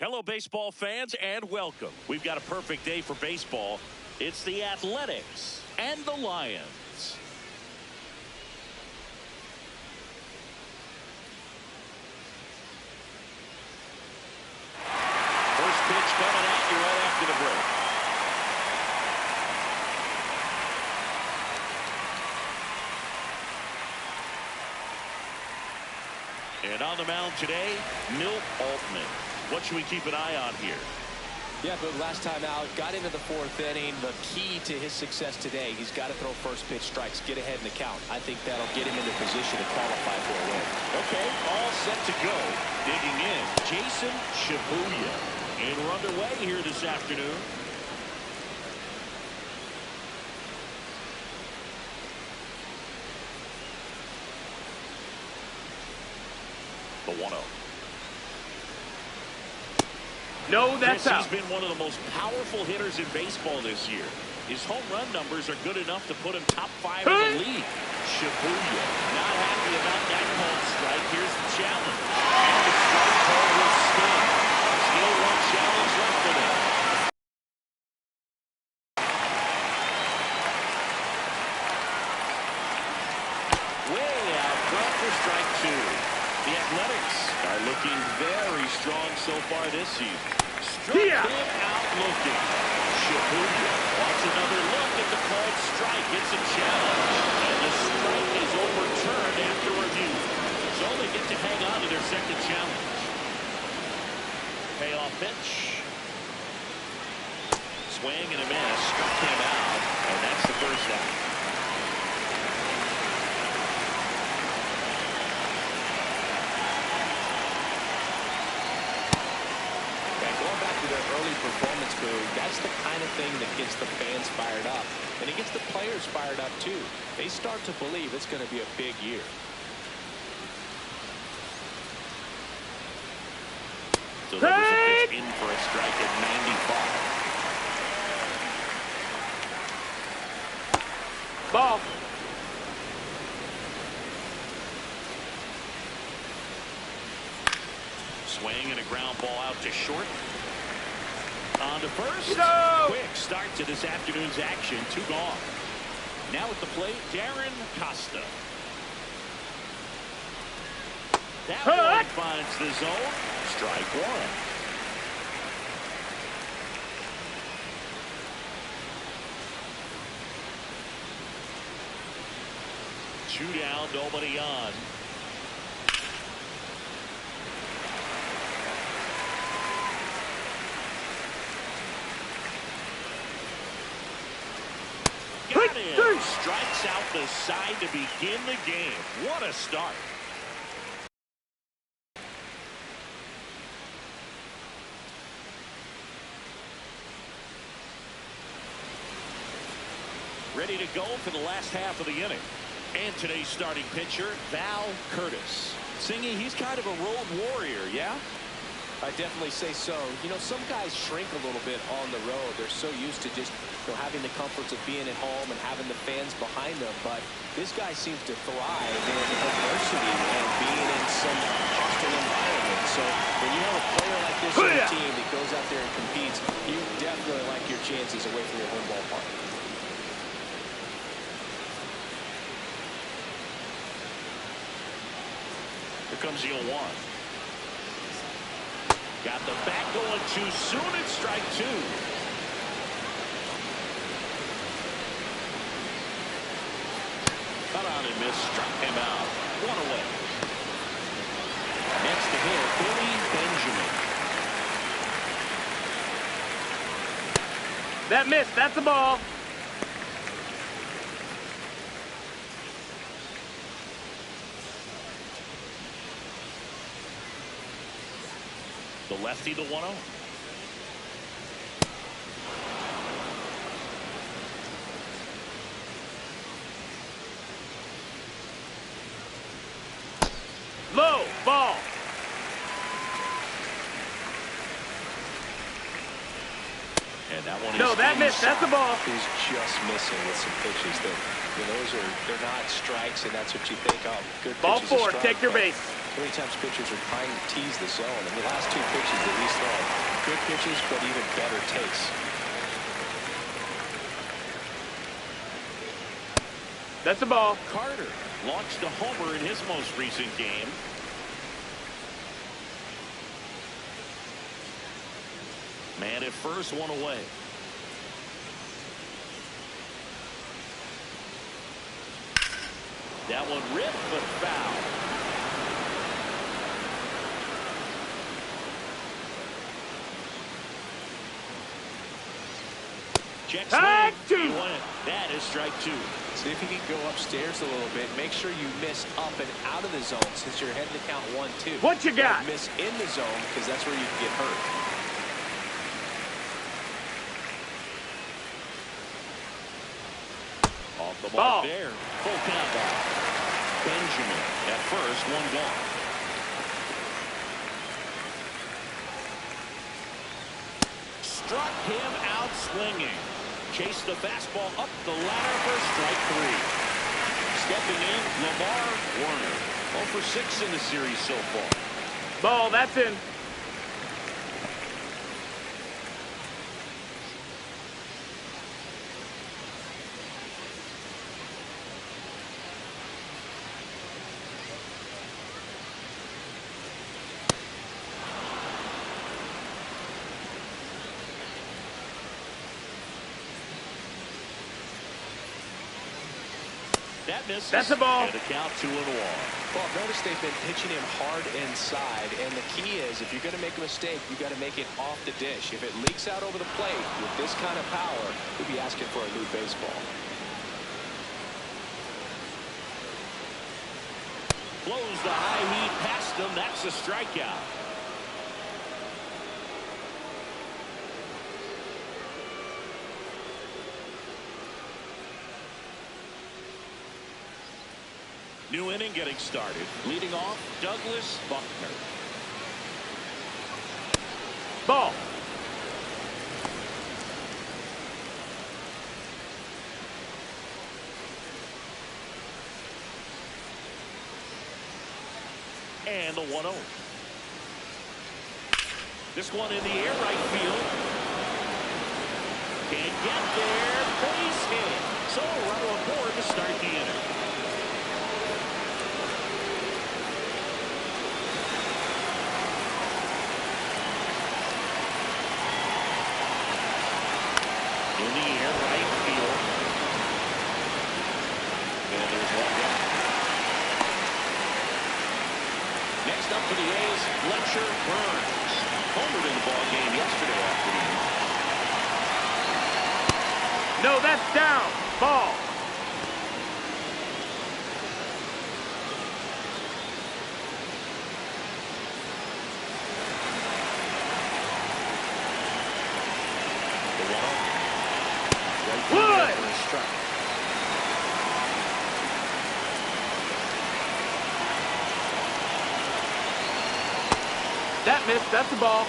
Hello, baseball fans, and welcome. We've got a perfect day for baseball. It's the Athletics and the Lions. First pitch coming at you right after the break. And on the mound today, Milt Altman. What should we keep an eye on here? Yeah, but last time out, got into the fourth inning. The key to his success today, he's got to throw first pitch strikes, get ahead in the count. I think that'll get him into position to qualify for a win. Okay, all set to go. Digging in, Jason Shibuya. And we're underway here this afternoon. The 1-0. No, that's out. He's been one of the most powerful hitters in baseball this year. His home run numbers are good enough to put him top 5 in the league. Shibuya not happy about that called strike. Here's the challenge. And the strike call will stand. Still one challenge left for them. Way out front for strike 2. The Athletics are looking very strong so far this season. Struck him out looking. Shibuya wants another look at the called strike. It's a challenge. And the strike is overturned after review. So they get to hang on to their second challenge. Payoff pitch. Swing and a miss. Struck him out. And that's the first out. Early performance boom, that's the kind of thing that gets the fans fired up, and it gets the players fired up too. They start to believe it's going to be a big year. So that was a pitch in for a strike at 95. Ball. Swing and a ground ball out to short. On to first. No! Quick start to this afternoon's action. 2 gone. Now at the plate, Darren Costa. That one finds the zone. Strike 1. Two down, nobody on. Got him. Strikes out the side to begin the game. What a start. Ready to go for the last half of the inning. And today's starting pitcher, Val Curtis. Singy, he's kind of a road warrior, yeah? I definitely say so. You know, some guys shrink a little bit on the road. They're so used to just, having the comforts of being at home and having the fans behind them. But this guy seems to thrive in adversity and being in some hostile environment. So when you have a player like this on the team that goes out there and competes, you definitely like your chances away from your home ballpark. Here comes the 0-1. Got the bat going too soon. It's strike 2. Cut on and miss. Struck him out. 1 away. Next to hit, Billy Benjamin. That missed. That's a ball. The lefty, the 1-0. Low ball. And that one No, is that missed. That's the ball. He's just missing with some pitches. They're not strikes, and that's what you think of. Good Ball pitches, four. strike, Take your base. so many times pitchers are trying to tease the zone. And the last two pitches that he's thrown, good pitches, but even better takes. That's the ball. Carter launched a homer in his most recent game. Man at first, one away. That one ripped, but foul. Check swing. That is strike two. See if you can go upstairs a little bit. Make sure you miss up and out of the zone since you're heading to count 1-2. What you got? Don't miss in the zone because that's where you can get hurt. Off the ball there. Full count back. Benjamin at first, one gone. Struck him out swinging. Chased the fastball up the ladder for strike three. Stepping in, Lamar Warner. 0 for 6 in the series so far. Ball, that's in. That misses. That's a ball. And a count 2-1. Well, notice they've been pitching him hard inside, and the key is if you're going to make a mistake, you got to make it off the dish. If it leaks out over the plate with this kind of power, you'll be asking for a new baseball. Blows the high heat past him. That's a strikeout. New inning getting started. Leading off, Douglas Buckner. Ball. And the 1-0. This one in the air, right field. Can't get there. Base hit. So a runner aboard to start the inning. In the air, right field. And there's one down. Next up for the A's, Fletcher Burns. Homered in the ball game yesterday afternoon. No, that's down. Ball. Wood. That missed. That's the ball.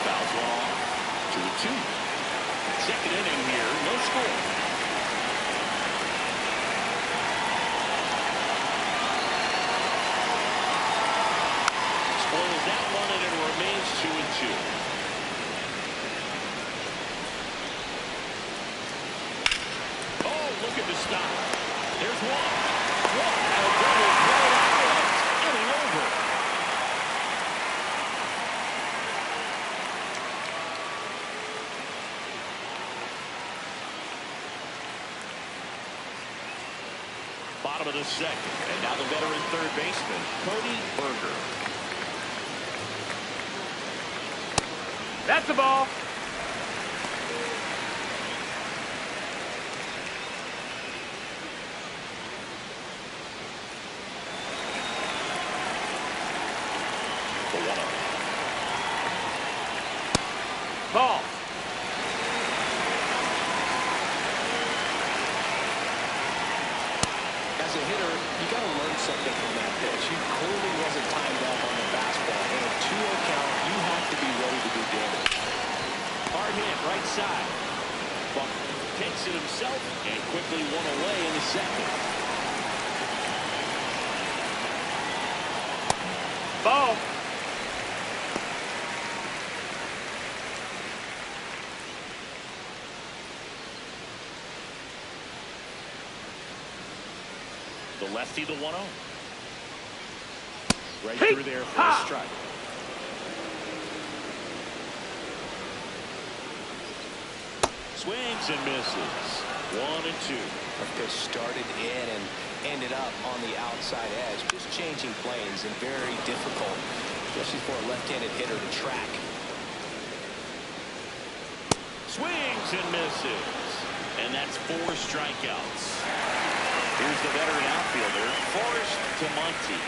Fouls off. 2-2. Second inning here. No score. Spoils that one, and it remains 2-2. Oh, look at the stop. There's one. What a double play that was. Inning over. Bottom of the second, and now the veteran third baseman, Cody Berger. That's the ball. The 1-0. Ball. As as a hitter, you got to learn something from that pitch. He clearly wasn't timed up on the fastball. And a 2-0 count, you have to be ready to do damage. Hard hit, right side. Buck takes it himself and quickly one away in the second. Ball. The lefty, the 1-0. Right through there for a strike. Swings and misses. 1-2. The pitch started in and ended up on the outside edge. Just changing planes and very difficult, especially for a left-handed hitter to track. Swings and misses. And that's 4 strikeouts. Here's the veteran outfielder, Forrest Tamonte.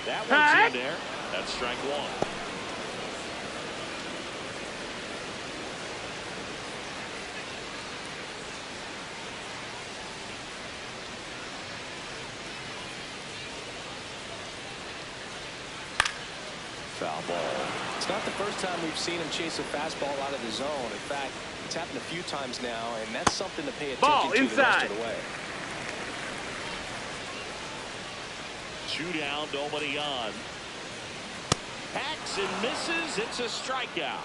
That one's in there. That's strike 1. Foul ball. It's not the first time we've seen him chase a fastball out of the zone. In fact, it's happened a few times now, and that's something to pay attention to the rest of the way. 2 down, nobody on. Hacks and misses. It's a strikeout.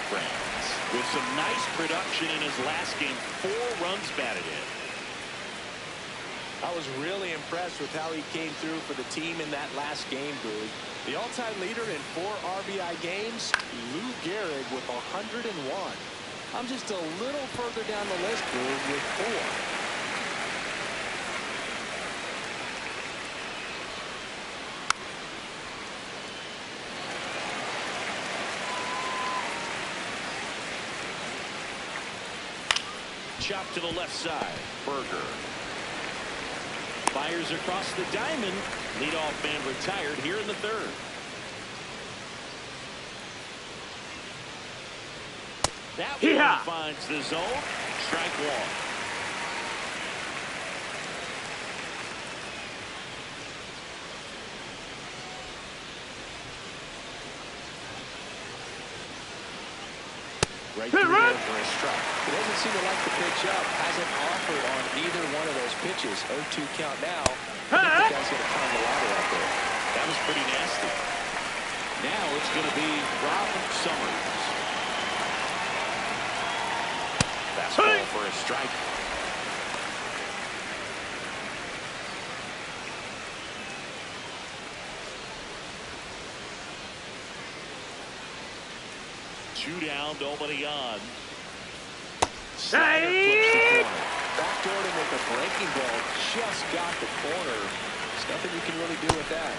France with some nice production in his last game. 4 runs batted in. I was really impressed with how he came through for the team in that last game, Boog. The all-time leader in 4 RBI games, Lou Gehrig with 101. I'm just a little further down the list, Boog, with 4. Chop to the left side. Berger fires across the diamond. Leadoff man retired here in the 3rd. That one finds the zone. Strike 1. Right through there for a strike. He doesn't seem to like the pitch up. Hasn't offered on either one of those pitches. 0-2 count now. I think the guy's going to climb the ladder out there. That was pretty nasty. Now it's going to be Rob Summers. Fastball for a strike. Two down, nobody on. Slider flips the corner. Backdoor to make a breaking ball. Just got the corner. There's nothing you can really do with that.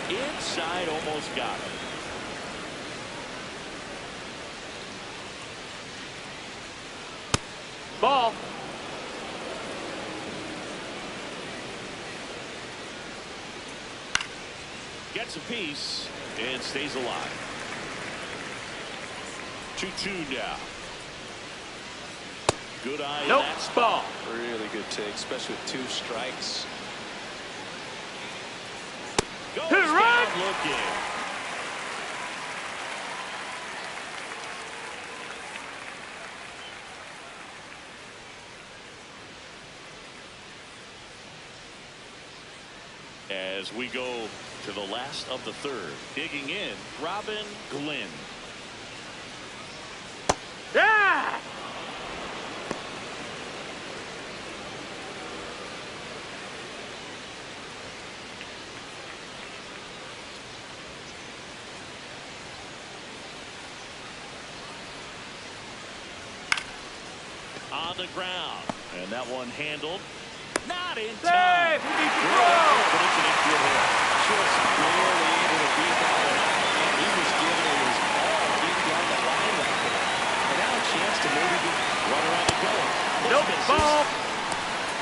Inside, almost got him. Ball. Gets a piece and stays alive. 2-2 now. Good eye in that spot. Really good take, especially with 2 strikes. Goes down looking. As we go to the last of the 3rd, digging in, Robin Glenn. Yeah! On the ground, and that one handled. Not in Save! time. We need to go! But it's an infield hit. Just barely able to beat that one out. And he was giving it his all. He got the line up there. And now a chance to maybe Ball.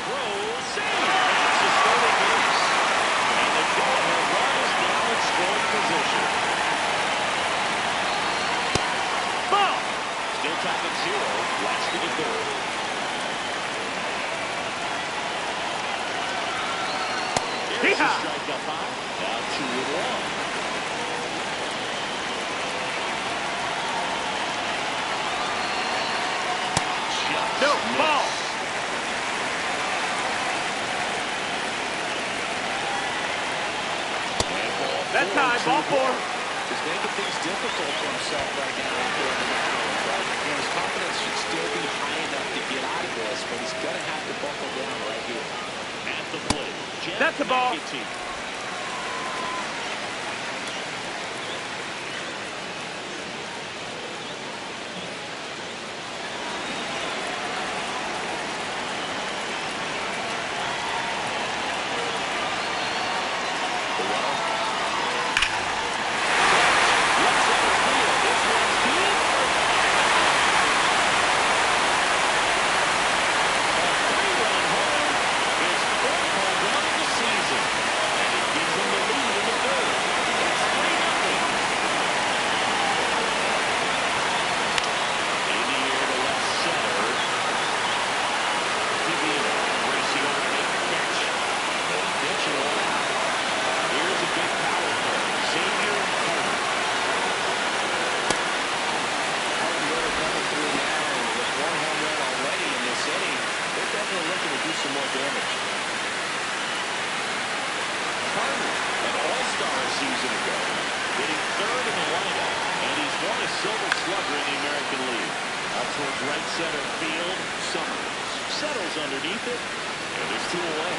Throws. It's a stolen base. And the go-ahead run is now in scoring position. Ball. Still tied at 0. Last of the third. There's a strike up high. Now 2-1. No, ball. That time, ball 4. He's making things difficult for himself right now out there in the mound. But his confidence should still be high enough to get out of this, but he's going to have to buckle down right here. At the plate, Jeff That's the ball. McAtee. Right center field, Summers settles underneath it, and there's 2 away.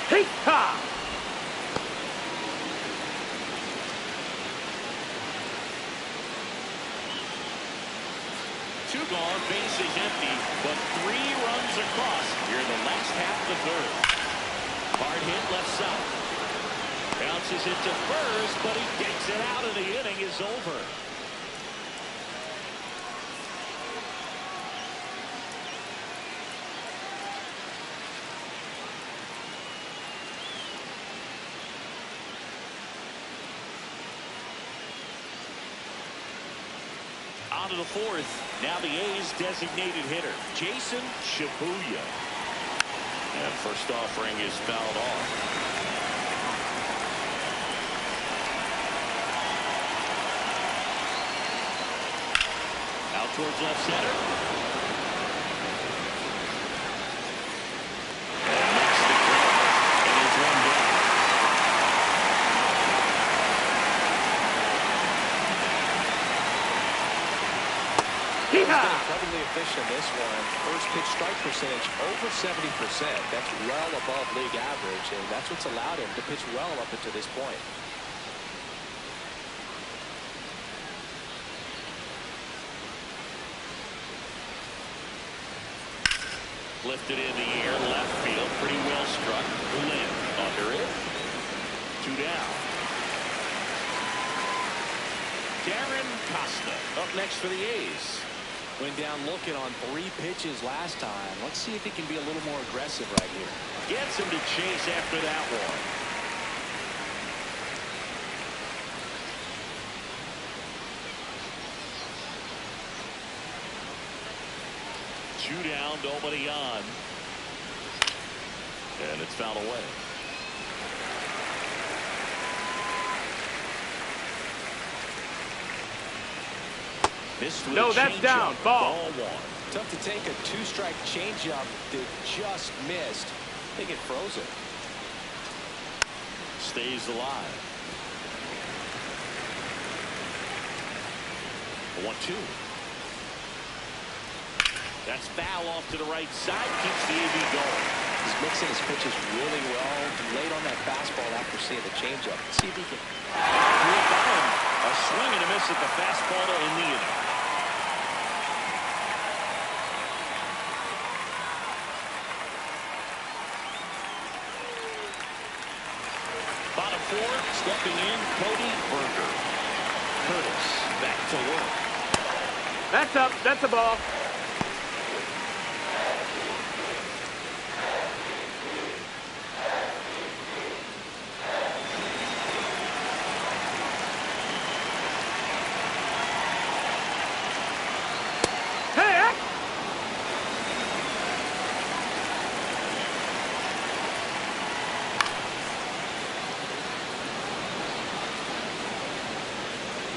Hey, ha! 2 gone, base is empty, but 3 runs across here in the last half of the third. Hard hit left side. Bounces it to first, but he gets it out, and the inning is over. On to the 4th. Now the A's designated hitter, Jason Shibuya. And first offering is fouled off. Out towards left center. And makes the grab. And he's run down. He's been incredibly efficient in this one. First pitch strike percentage over 70%. That's well above league average, and that's what's allowed him to pitch well up until this point. Lifted in the air, left field, pretty well struck. Lynn under it. 2 down. Darren Costa up next for the A's. Went down looking on 3 pitches last time. Let's see if he can be a little more aggressive right here. Gets him to chase after that one. Two down, nobody on. And it's fouled away. No, that's down. Ball. 1. Tough to take a 2-strike changeup that just missed. I think it froze it. Stays alive. 1-2. That's foul off to the right side. Keeps the AB going. He's mixing his pitches really well. Late on that fastball after seeing the changeup. See if he can. A swing and a miss at the fastball to end the inning. Bottom 4, stepping in, Cody Berger. Curtis back to work. That's up. That's a ball.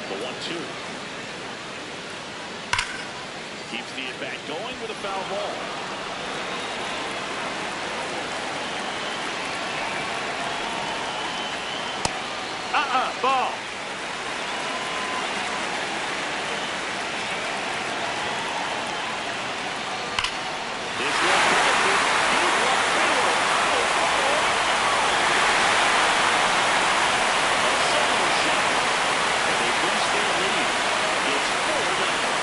The 1-2. Keeps the at-bat going with a foul ball. Ball. This one passes. Deep left field. A solo shot. And they boost their lead. It's 4-0.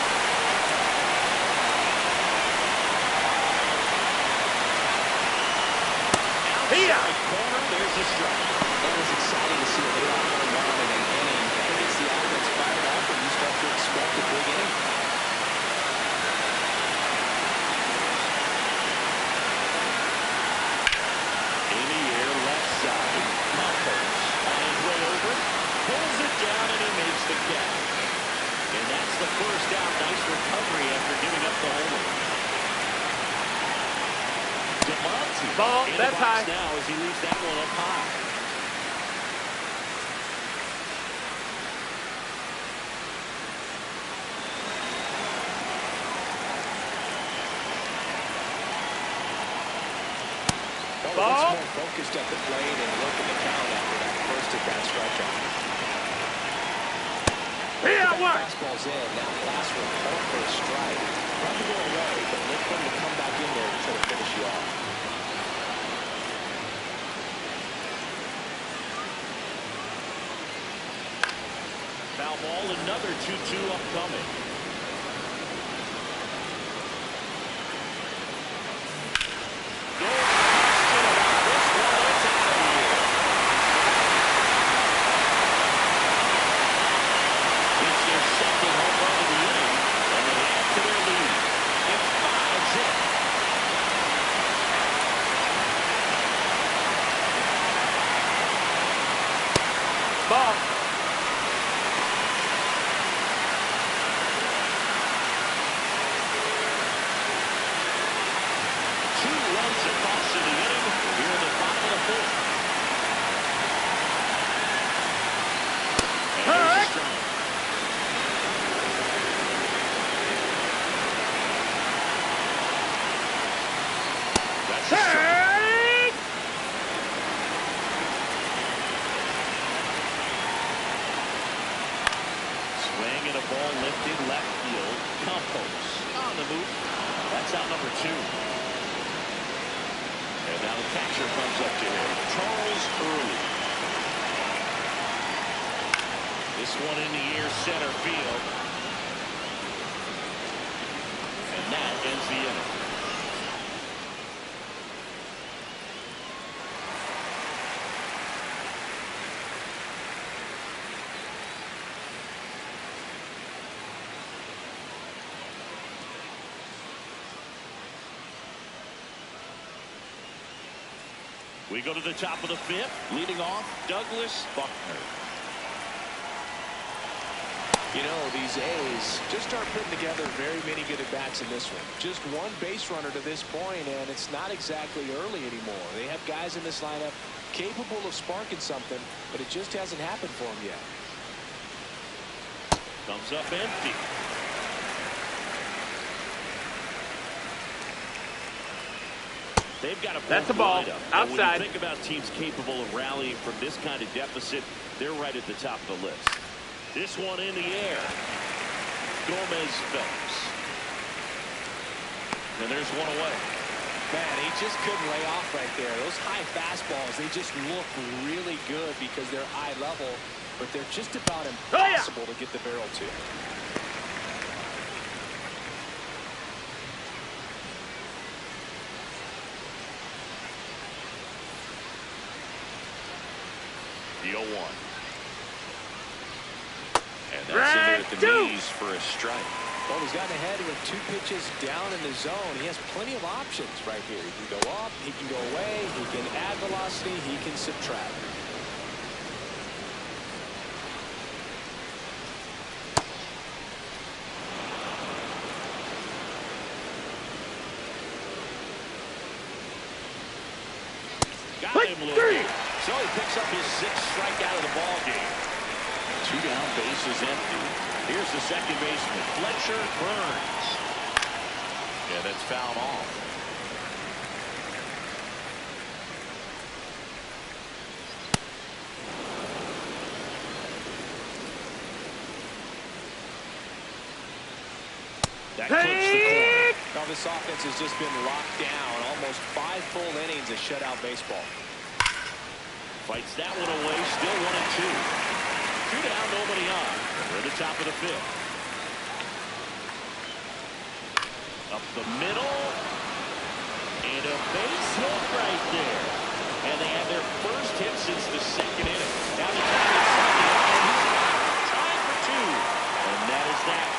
Outside corner, there's a strike. That was exciting to see a leadoff home run in an inning. It gets the offense fired up, and you start to expect a big inning. In the air, left side. Campos on his way over. Pulls it down, and he makes the catch. And that's the first out. Nice recovery after giving up the homer. DeMonte Ball. in That's the box high. now as he leaves that one up high. Ball. More focused at the plate and working the count after that first at-bat strikeout. Fastball's in. Now last one called for a strike. Trying to go away, but look for him to come back in there to try to finish you off. Foul ball, another 2-2 upcoming. Ball. Two runs across in the inning here in the bottom of the fourth. And there's a strike. That's a strike. Swing and a ball lifted left field. Campos on the move. That's out number 2. And now the catcher comes up to him. Charles Early. This one in the air, center field. And that ends the inning. We go to the top of the 5th. Leading off, Douglas Buckner. You know, these A's just aren't putting together very many good at-bats in this one. Just one base runner to this point, and it's not exactly early anymore. They have guys in this lineup capable of sparking something, but it just hasn't happened for them yet. Comes up empty. They've got a That's a ball. Outside. When Outside. you think about teams capable of rallying from this kind of deficit, they're right at the top of the list. This one in the air. Gomez Phelps. And there's one away. Man, he just couldn't lay off right there. Those high fastballs, they just look really good because they're eye level, but they're just about impossible to get the barrel to. The 0-1. And that's in there at the knees for a strike. Well, he's gotten ahead with 2 pitches down in the zone. He has plenty of options right here. He can go up, he can go away, he can add velocity, he can subtract. Got him looking. So he picks up his 6th strikeout of the ball game. 2 down, bases empty. Here's the second baseman, Fletcher Burns. Yeah, that's fouled off. That clips the corner. Now this offense has just been locked down. Almost 5 full innings of shutout baseball. Fights that one away. Still 1-2. 2 down, nobody on. We're at the top of the 5th. Up the middle. And a base hit right there. And they had their first hit since the 2nd inning. Now the time is second. And he's trying for 2. And that is that.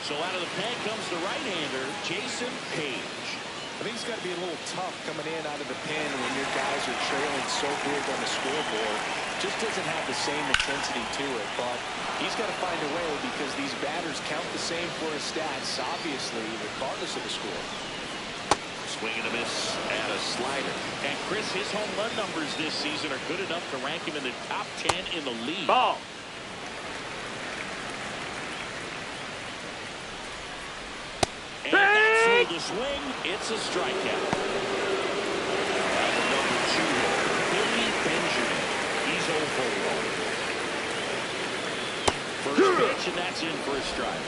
So out of the pen comes the right-hander, Jason Page. I think it's got to be a little tough coming in out of the pen when your guys are trailing so big on the scoreboard. Just doesn't have the same intensity to it, but he's got to find a way because these batters count the same for his stats, obviously, regardless of the score. Swing and a miss and a slider. And Chris, his home run numbers this season are good enough to rank him in the top 10 in the league. Ball. And that's through the swing. It's a strikeout. Now the number 2 hitter, Billy Benjamin. He's 0 for 1. First pitch, and that's in for a strike.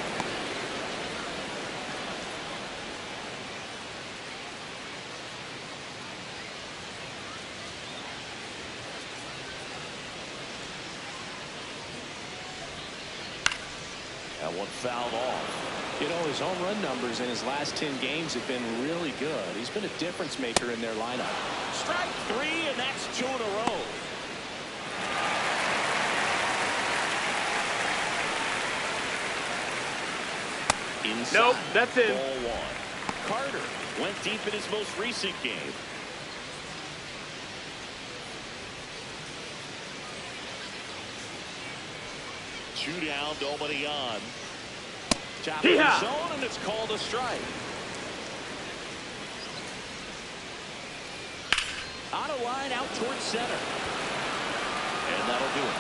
That one fouled off. You know, his home run numbers in his last 10 games have been really good. He's been a difference maker in their lineup. Strike 3, and that's 2 in a row. Inside, nope, that's it. Ball 1. Carter went deep in his most recent game. Two down, nobody on. Top of the zone, and it's called a strike. On a line out towards center. And that'll do it.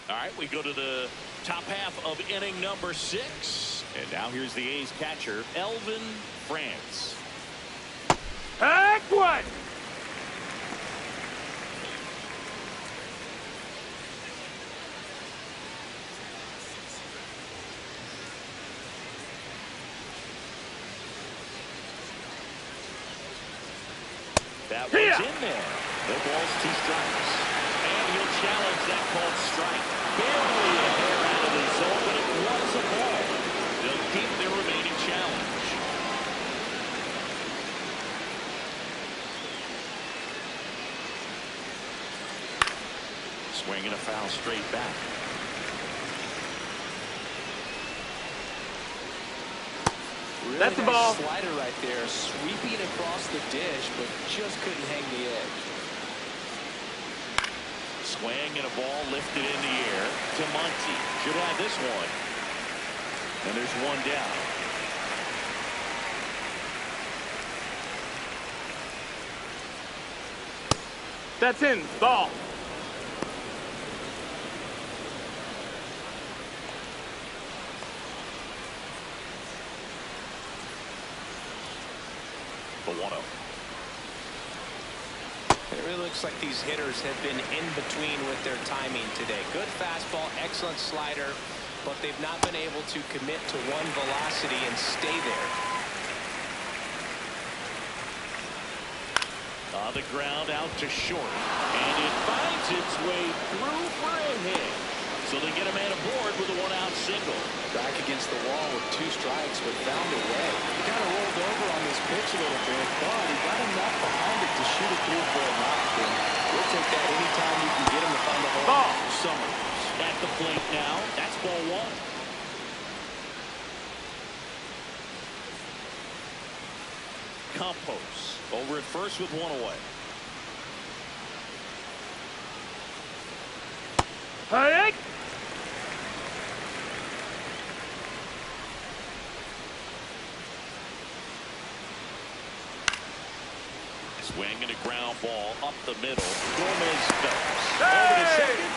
All right, we go to the top half of inning number 6. And now here's the A's catcher, Elvin France. Heck one. That one's in there. The ball's 2 strikes. And he'll challenge that called strike. Barely a hair out of the zone, but it was a ball. They'll keep their remaining challenge. Swinging a foul straight back. Really that's the nice ball. Slider right there, sweeping across the dish, but just couldn't hang the edge. Swing and a ball lifted in the air to Monty. Should have this one. And there's 1 down. That's in. Ball. The 1-0. It really looks like these hitters have been in between with their timing today. Good fastball, excellent slider, but they've not been able to commit to one velocity and stay there. the ground out to short. And it finds its way through for a hit. So they get a man aboard with a one-out single. Back against the wall with 2 strikes, but found a way. He kind of rolled over on this pitch a little bit, but he got enough behind it to shoot it through for a knock. And we'll take that anytime you can get him to find a hole. Ball. Summers at the plate now. That's ball 1. Campos over at first with 1 away. Hey! Swing and a ground ball up the middle. Gomez Phelps Hey! over to second.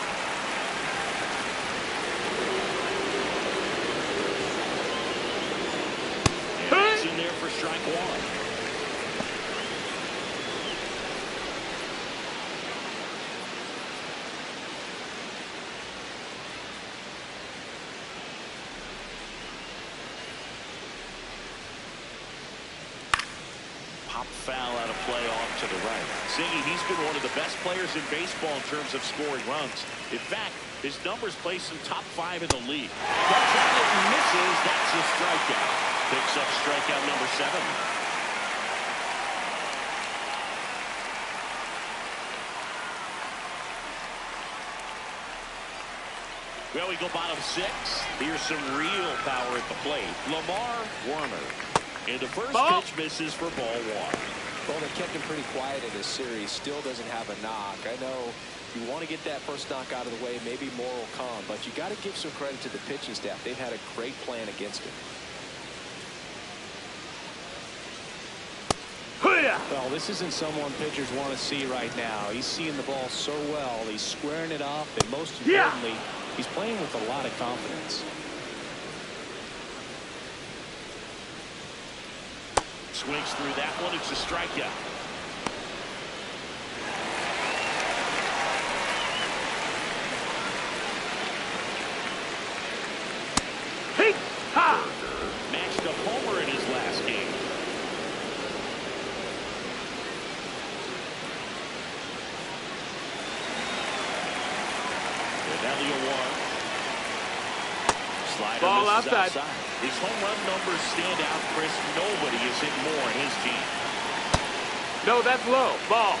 And that's in there for strike 1. Pop foul out of play off to the right. Ziggy, he's been one of the best players in baseball in terms of scoring runs. In fact, his numbers place him top 5 in the league. Cuts at it and misses. That's a strikeout. Picks up strikeout number 7. Well, we go bottom 6. Here's some real power at the plate. Lamar Warner. And the first pitch misses for ball 1. Well, they kept him pretty quiet in this series. Still doesn't have a knock. I know you want to get that first knock out of the way. Maybe more will come. But you got to give some credit to the pitching staff. They've had a great plan against him. Well, this isn't someone pitchers want to see right now. He's seeing the ball so well. He's squaring it up. And most importantly, he's playing with a lot of confidence. Swings through that one. It's a strikeout. Hey! Ha! Matched a homer in his last game. And Elliott 1. Slider Ball misses outside. His home run numbers stand out, Chris. Nobody has hit more in his team. No, that's low. Ball.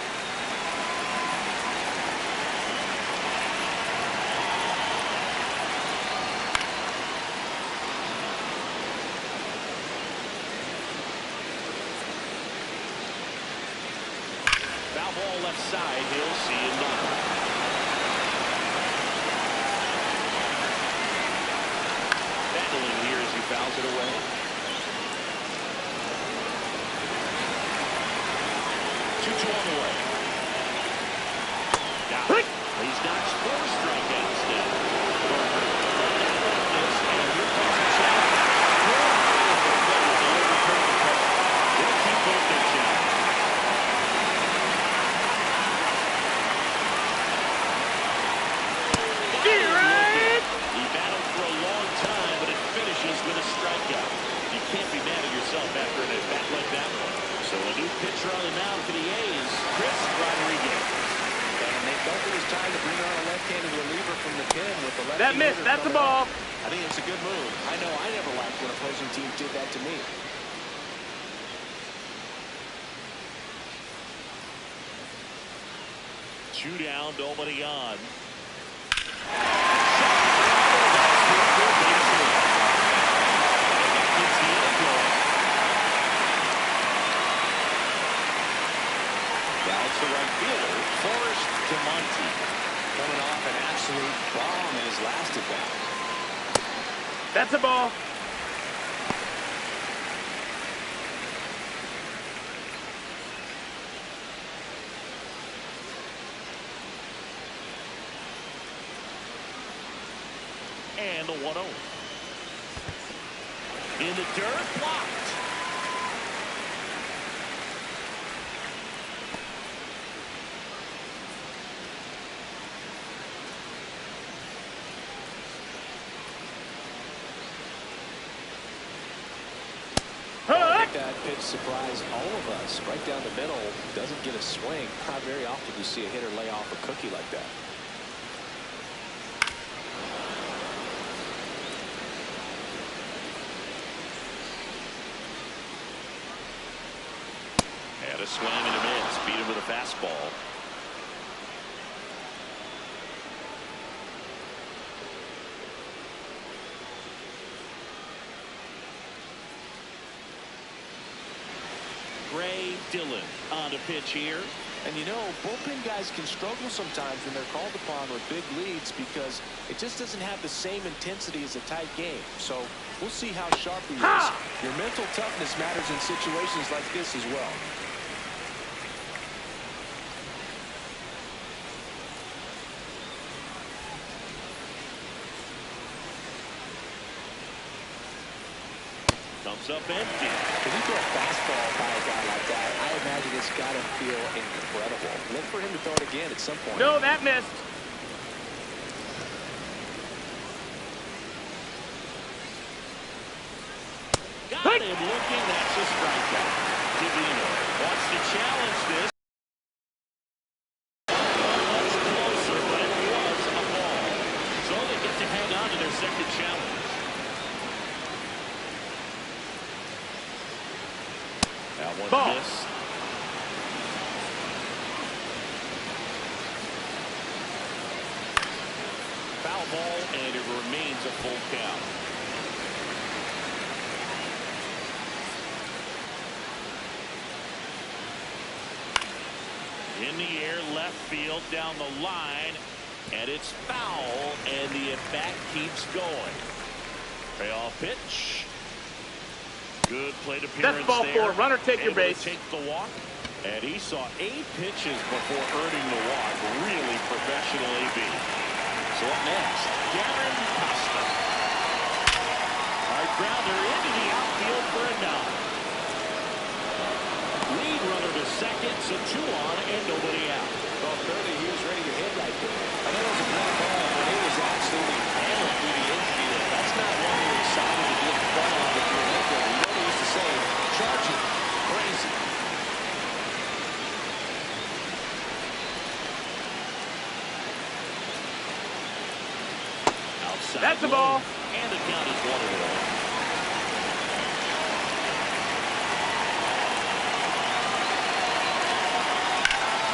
Foul ball left side. He'll see it done. Battling here as he fouls it away. 2-2 on the way. Now, he's got 4 strikeouts now. And here comes the challenge. They'll keep both their challenge. He battled for a long time, but it finishes with a strikeout. You can't be mad at yourself after an at-bat like that one. So a new pitcher on the mound for the A's, Chris Rodriguez. And they felt it was time to bring on a left-handed reliever from the pen with the lefty. That missed. That's the ball. I think it's a good move. I know I never liked when opposing teams did that to me. Two down, nobody on. The right fielder, Forrest DeMonte, coming off an absolute bomb in his last at-bat. That's a ball. And the 1-0. In the dirt, blocked. That pitch surprised all of us. Right down the middle, doesn't get a swing. Not very often you see a hitter lay off a cookie like that. And a swing and a miss. Beat him with a fastball. Ray Dillon on to pitch here. And you know, bullpen guys can struggle sometimes when they're called upon with big leads because it just doesn't have the same intensity as a tight game. So we'll see how sharp he is. Your mental toughness matters in situations like this as well. Comes up empty. If you throw a fastball by a guy like that, I imagine it's got to feel incredible. Look for him to throw it again at some point. No, that missed. Got him looking. That's a strikeout. Divino wants to challenge this. Much closer, but it was a ball. So they get to hang on to their second challenge. That one's Ball. missed. Foul ball, and it remains a full count. In the air, left field, down the line, and it's foul, and the at-bat keeps going. Payoff pitch. Good plate appearance That's ball there. 4. Runner, take your Able to base. take the walk, and he saw 8 pitches before earning the walk. Really professional AB. So up next, Darren Costa. Hard grounder into the outfield for a knock. Lead runner to second, so 2 on and nobody out. Well, clearly he was ready to hit right there. I know it was a ground ball, but it was absolutely hammered through the infield. That's not one you're excited to get in front of if you're an infielder. You know they used to say, charging, crazy. Outside That's the ball. And the count is 1-1.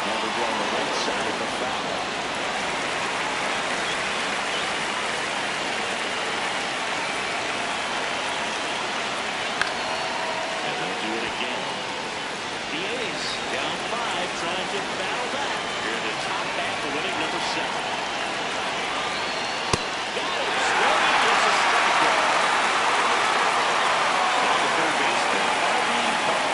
Never on the right side of the foul. And they'll do it again. The A's down 5, trying to battle back. Here the top half of winning number 7. Got it. Swinging gets a strikeout. Now the third baseman, R.B. Ball.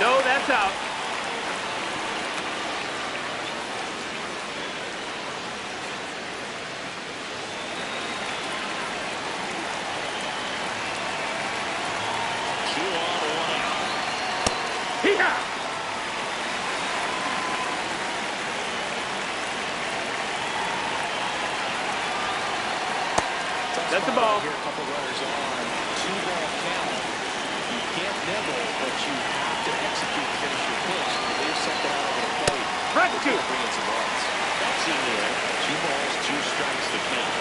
No, that's out. Two on, 1 out. Hee-haw! That's the ball. Here, a couple runners on. 2-ball count. You can't nibble, but you have to execute to finish your pitch. Leave something out over the plate. Strike 2. Bring in some runs. That's in there. 2 balls, 2 strikes to count.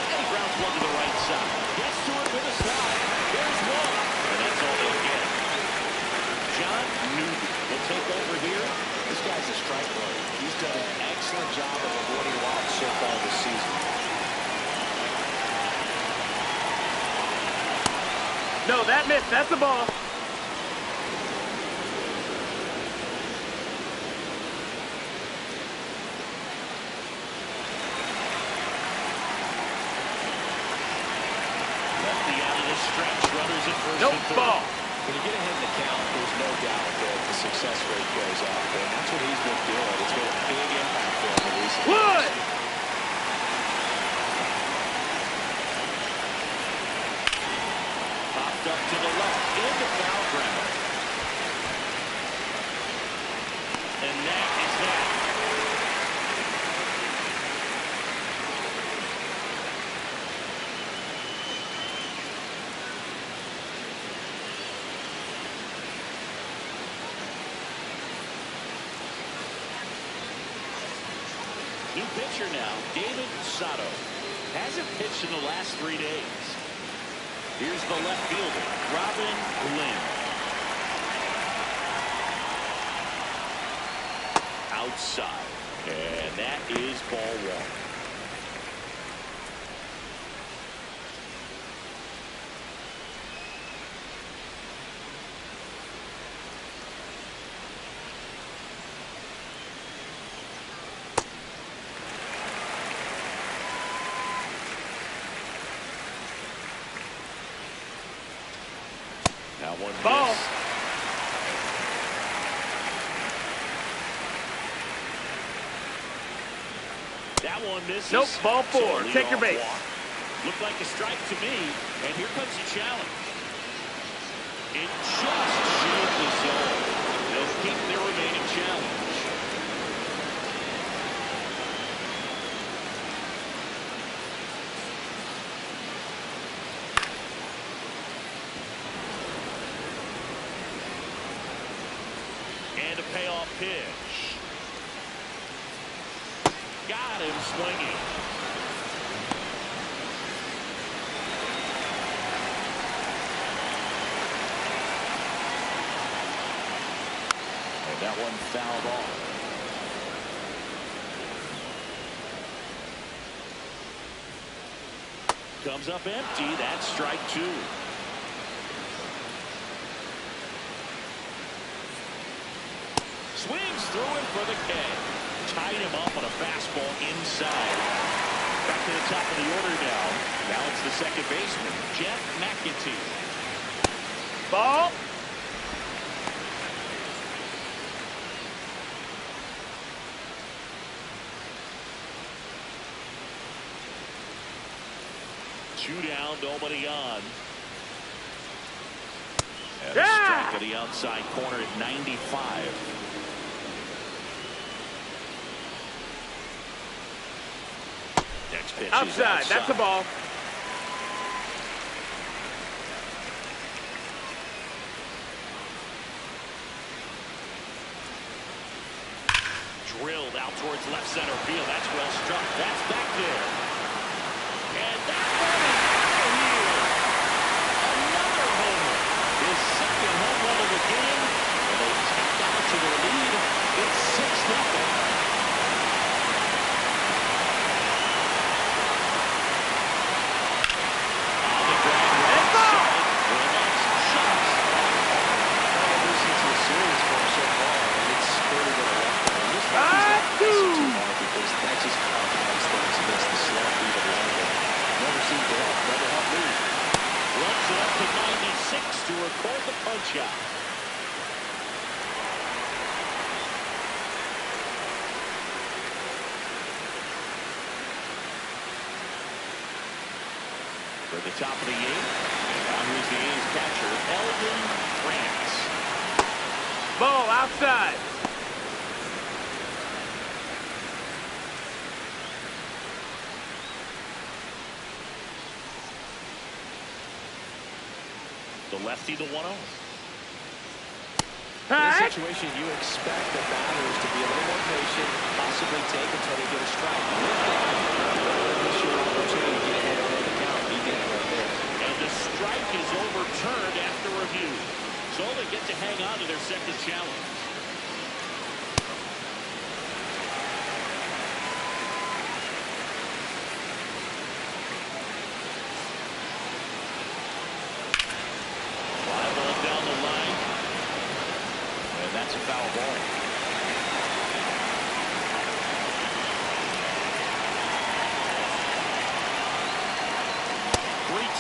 And he grounds one to the right side. Gets to it with a slide. There's one. And that's all they'll get. John Newby will take over here. This guy's a strike thrower. He's done an excellent job of avoiding walks so far this season. No, that missed. That's the ball. Lefty out of the stretch. Runners at first Nope, and third. ball. When you get ahead in the count, there's no doubt that the success rate goes up. And that's what he's been doing. It's made a big impact for him in recent Wood! years. Popped up to the left. Into foul ground. And that is that. New pitcher now, David Sato. Hasn't pitched in the last 3 days. Here's the left fielder, Robin Lynn. Outside. And that is ball one. Now one ball. Miss. That one misses. Nope, ball four. So Take your base. Looked like a strike to me, and here comes the challenge. It just shielded the zone. They'll keep their remaining challenge. And a payoff pitch. Got him swinging. And that one fouled off. Comes up empty. That's strike two. Swings through him for the K. Tied him up on a fastball inside. Back to the top of the order now. Now it's the second baseman, Jeff McEntee. Ball. Two down, nobody on. And Yeah! a strike to the outside corner at 95. Next pitch Outside. is That's a ball. Drilled out towards left center field. That's well struck. That's back there. And that one is out of here. Another homer. His second home run of the game. And they tapped out to their lead. It's 6-0. To record the punch out. For the top of the eighth, now here's the A's catcher, Eldon France. Ball outside. The lefty, the 1-0. In this situation, you expect the batters to be a little more patient, possibly take until they get a strike. This your opportunity to get ahead of the count. He did it right there. And the strike is overturned after review. So they get to hang on to their second challenge. That's a foul ball.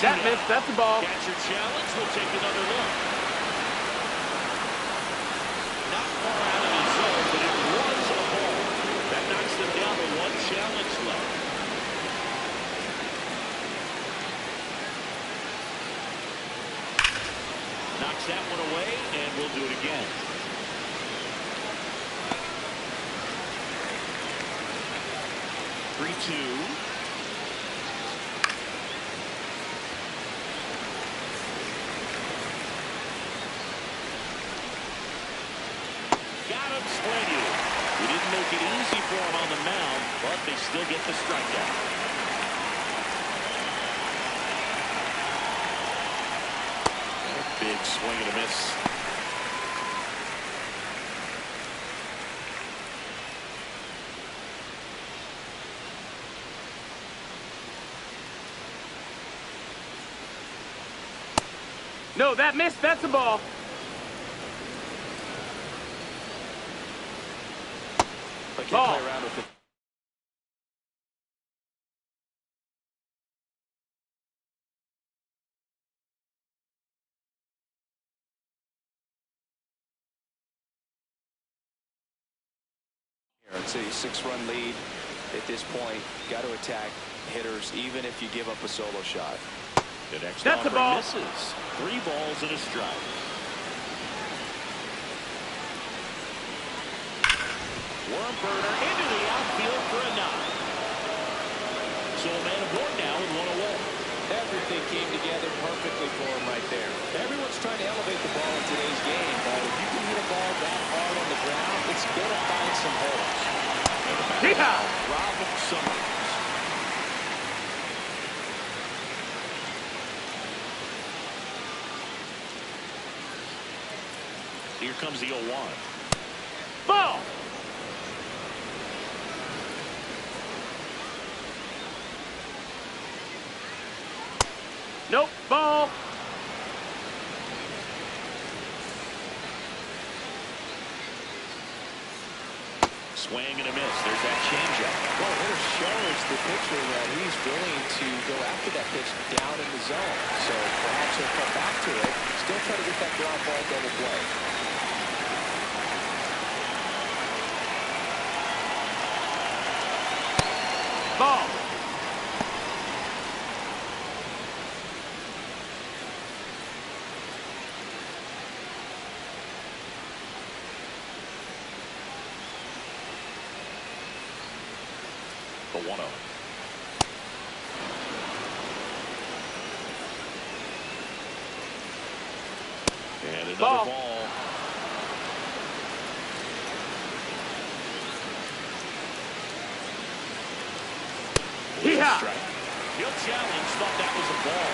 That missed. That's the ball. Catcher challenge. We'll take another look. Not far out of the zone, but it was a ball. That knocks them down to one challenge left. Knocks that one away, and we'll do it again. Got him splendid. We didn't make it easy for him on the mound, but they still get the strikeout. Big swing and a miss. No, that missed. That's a ball. Ball. Play around with it. It's a 6-run lead at this point. Got to attack hitters, even if you give up a solo shot. The next That's a ball. misses. 3 balls and a strike. Worm burner into the outfield for a knock. So a man aboard now with 1 away. Everything came together perfectly for him right there. Everyone's trying to elevate the ball in today's game, but if you can hit a ball that hard on the ground, it's going to find some holes. Yeah. Robin Summers. Here comes the 0-1. Ball. Nope. Ball. Swing and a miss. There's that changeup. Well, it shows the pitcher that he's willing to go after that pitch down in the zone. So perhaps he'll come back to it. Still try to get that ground ball double play. Ball. The 1-0. And another Ball. ball. Yeah. Strike. He'll challenge. Thought that was a ball.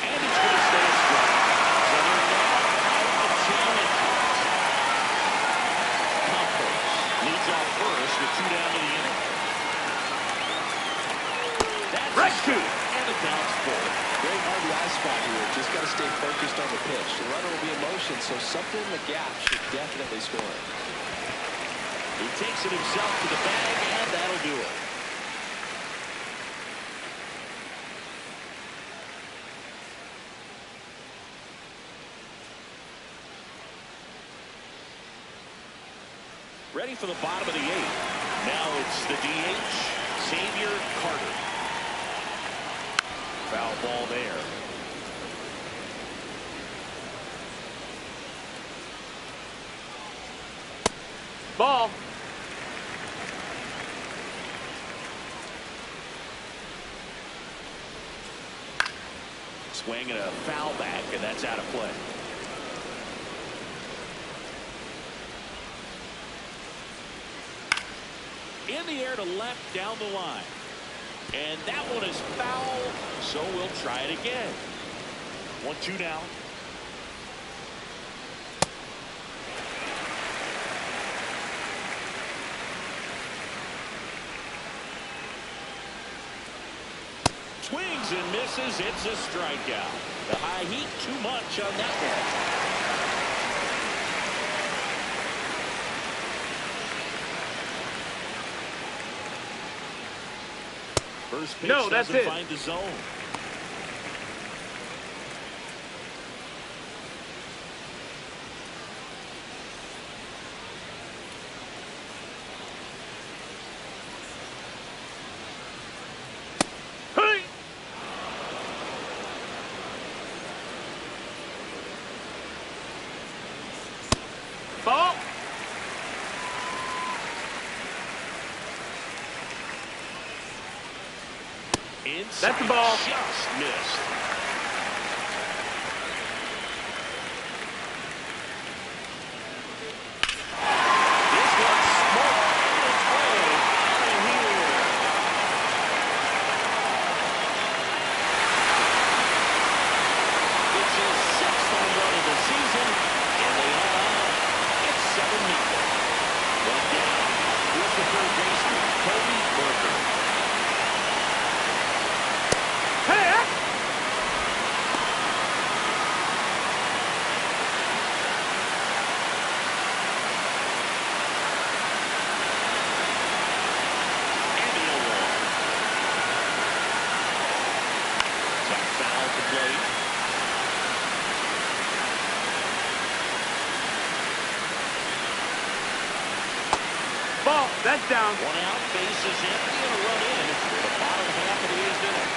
And it's going to stay a strike. So they're now out of the challenge. Campos leads off first with 2 down to the inning. That's Right shoot. and the count's full. Very hard eye spot here. Just got to stay focused on the pitch. The runner will be in motion, so something in the gap should definitely score it. He takes it himself to the bag, and that'll do it. Ready for the bottom of the 8th. Now it's the DH, Xavier Carter. Foul ball there. Ball. Swing and a foul back, and that's out of play. In the air to left down the line. And that one is foul, so we'll try it again. 1-2 now. Swings and misses. It's a strikeout. The high heat, too much on that one. First pitch that's doesn't it. find the zone. Hey. Ball. Inside, That's the ball. just missed. This one's small and away. That's down. One out, base is empty, and a run in for the bottom half of the eighth inning.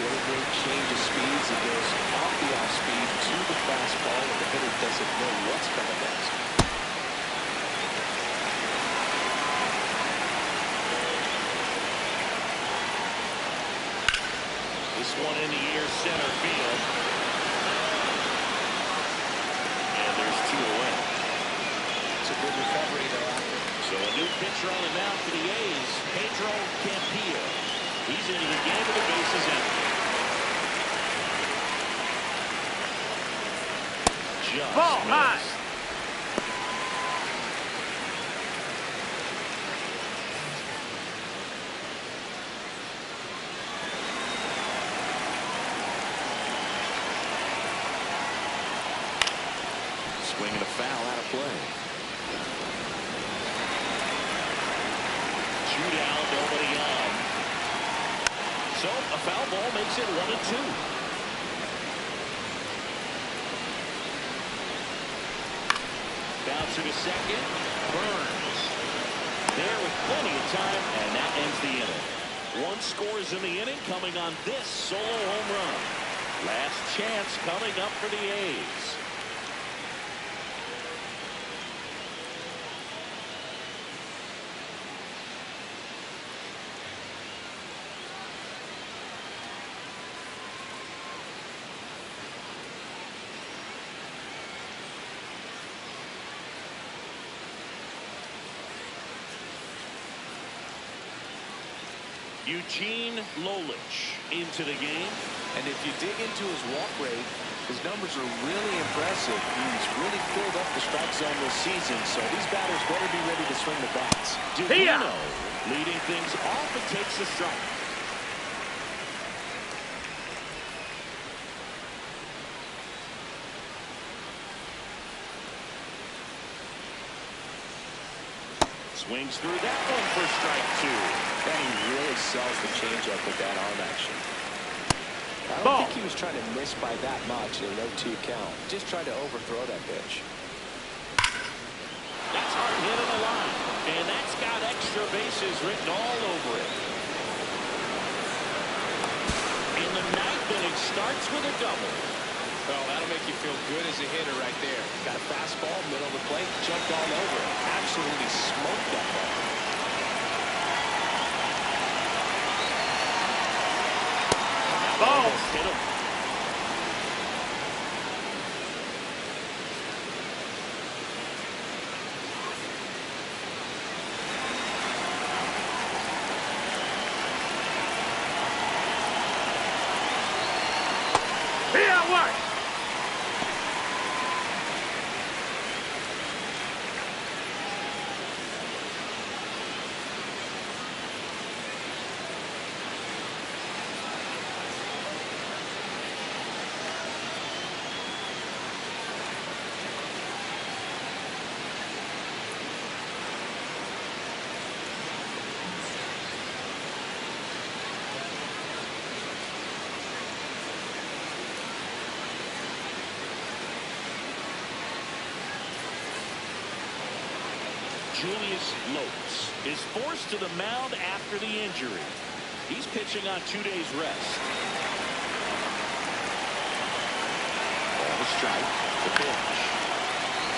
Really great change of speeds. It goes off the off speed to the fastball, and the hitter doesn't know what's coming next. This one in the air, center field. And there's two away. It's a good recovery there. So a new pitcher on the mound for the A's, Pedro Campillo. He's into the game with the bases empty. Just Ball high. missed. Swinging a foul out of play. Two down, nobody on. So a foul ball makes it 1-2. Bouncer to second. Burns there with plenty of time, and that ends the inning. One scores in the inning, coming on this solo home run. Last chance coming up for the A's. Eugene Lolich into the game. And if you dig into his walk rate, his numbers are really impressive. He's really filled up the strike zone this season, so these batters better be ready to swing the bats. Divino leading things off and takes the strike. Swings through that one for strike two. And he really sells the changeup with that arm action. I don't Ball. think he was trying to miss by that much in a 0-2 count. Just tried to overthrow that pitch. That's hard hit on the line. And that's got extra bases written all over it. In the ninth inning starts with a double. Well, that'll make you feel good as a hitter right there. Got a fastball, middle of the plate, jumped all over it. Absolutely smoked that ball. Ball. Hit him. Here at work. Julius Lopes is forced to the mound after the injury. He's pitching on 2 days rest. Ball to strike. The pitch.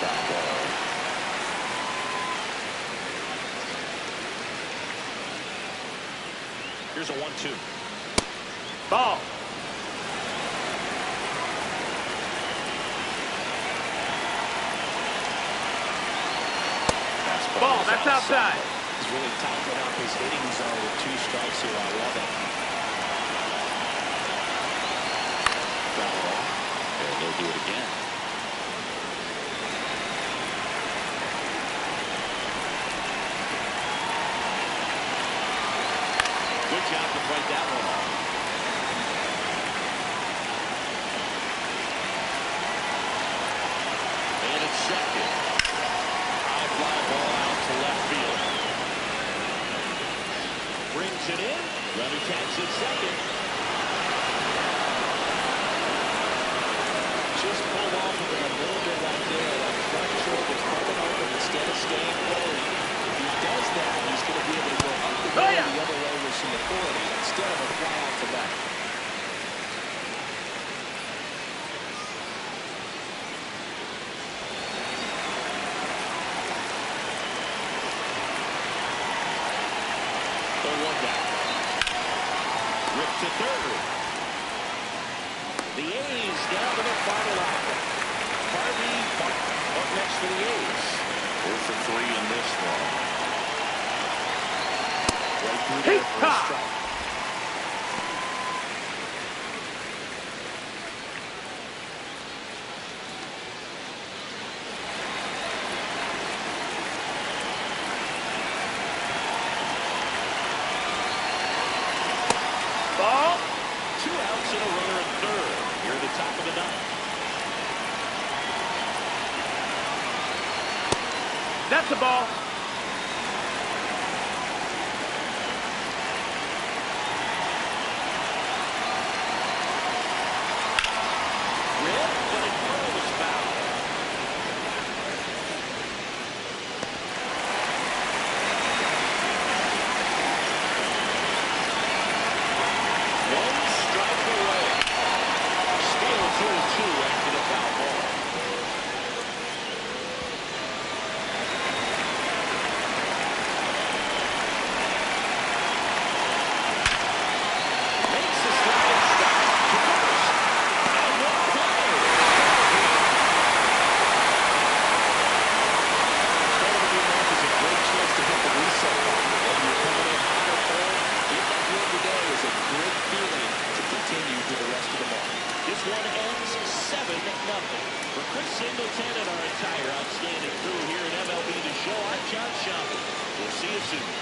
Foul ball. Here's a 1-2. Ball. Ball. That's outside. He's really tightening up his hitting zone with 2 strikes here. I love it. Foul ball. And they'll do it again. Good job to fight that one off. And it's second. High fly ball out to left field. Brings it in. Runner tags at second. Just pulled off of it a little bit right there. That front shoulder's coming instead of staying forward. If he does that, he's going to be able to go up the middle the other way with some authority instead of a fly out to left. The one down. Ripped to third. The A's down to the final out. Harvey up next for the A's. 4 for 3 in this one. Right through there for a strike. Ball. 2 outs and a runner at third. Here at the top of the ninth. That's a ball. Rip, but it was foul. One strike away. Still 2-2 after the foul ball. Makes the slide stop to first. And one play. Is a great chance to hit the reset button. Whether you're coming in hot or cold, if that win today is a great feeling to continue through the rest of the month. This one ends 7-0. For Chris Singleton and our entire outstanding crew here at MLB The Show, I'm John Schaumburg. We'll see you soon.